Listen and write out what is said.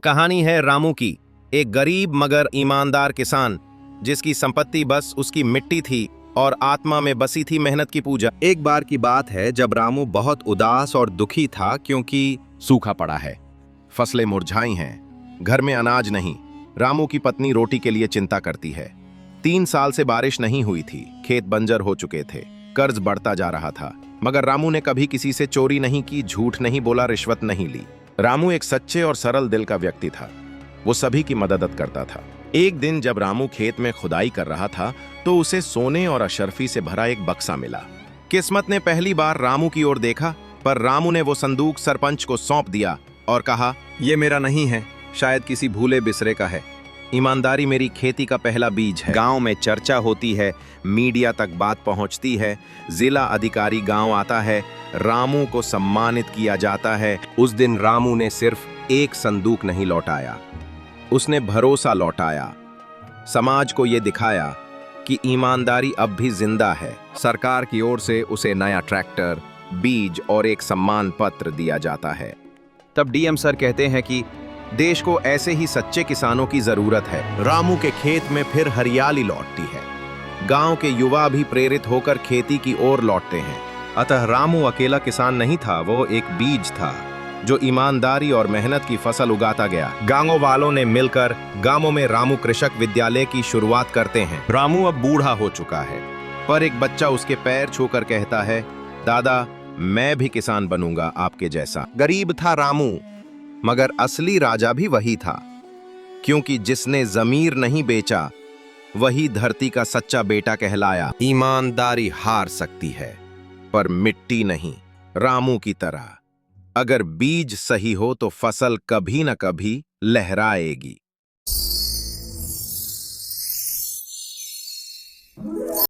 कहानी है रामू की, एक गरीब मगर ईमानदार किसान जिसकी संपत्ति बस उसकी मिट्टी थी और आत्मा में बसी थी मेहनत की पूजा। एक बार की बात है जब रामू बहुत उदास और दुखी था क्योंकि सूखा पड़ा है, फसलें मुरझाई हैं, घर में अनाज नहीं। रामू की पत्नी रोटी के लिए चिंता करती है। 3 साल से बारिश नहीं हुई थी, खेत बंजर हो चुके थे, कर्ज बढ़ता जा रहा था। मगर रामू ने कभी किसी से चोरी नहीं की, झूठ नहीं बोला, रिश्वत नहीं ली। रामू एक सच्चे और सरल दिल का व्यक्ति था। वो सभी की मदद करता था। एक दिन जब रामू खेत में खुदाई कर रहा था तो उसे सोने और अशर्फी से भरा एक बक्सा मिला। किस्मत ने पहली बार रामू की ओर देखा, पर रामू ने वो संदूक सरपंच को सौंप दिया और कहा, ये मेरा नहीं है, शायद किसी भूले बिसरे का है। ईमानदारी मेरी खेती का पहला बीज है। गांव में चर्चा होती है, मीडिया तक बात पहुंचती है, जिला अधिकारी गांव आता है, रामू को सम्मानित किया जाता है। उस दिन रामू ने सिर्फ एक संदूक नहीं लौटाया, उसने भरोसा लौटाया। समाज को ये दिखाया कि ईमानदारी अब भी जिंदा है। सरकार की ओर से उसे नया ट्रैक्टर, बीज और एक सम्मान पत्र दिया जाता है। तब डीएम सर कहते हैं कि देश को ऐसे ही सच्चे किसानों की जरूरत है। रामू के खेत में फिर हरियाली लौटती है। गांव के युवा भी प्रेरित होकर खेती की ओर लौटते हैं। अतः रामू अकेला किसान नहीं था, वो एक बीज था जो ईमानदारी और मेहनत की फसल उगाता गया। गांवों वालों ने मिलकर गांवों में रामू कृषक विद्यालय की शुरुआत करते हैं। रामू अब बूढ़ा हो चुका है, पर एक बच्चा उसके पैर छूकर कहता है, दादा मैं भी किसान बनूंगा आपके जैसा। गरीब था रामू, मगर असली राजा भी वही था, क्योंकि जिसने जमीर नहीं बेचा वही धरती का सच्चा बेटा कहलाया। ईमानदारी हार सकती है, पर मिट्टी नहीं। रामू की तरह अगर बीज सही हो तो फसल कभी न कभी लहराएगी।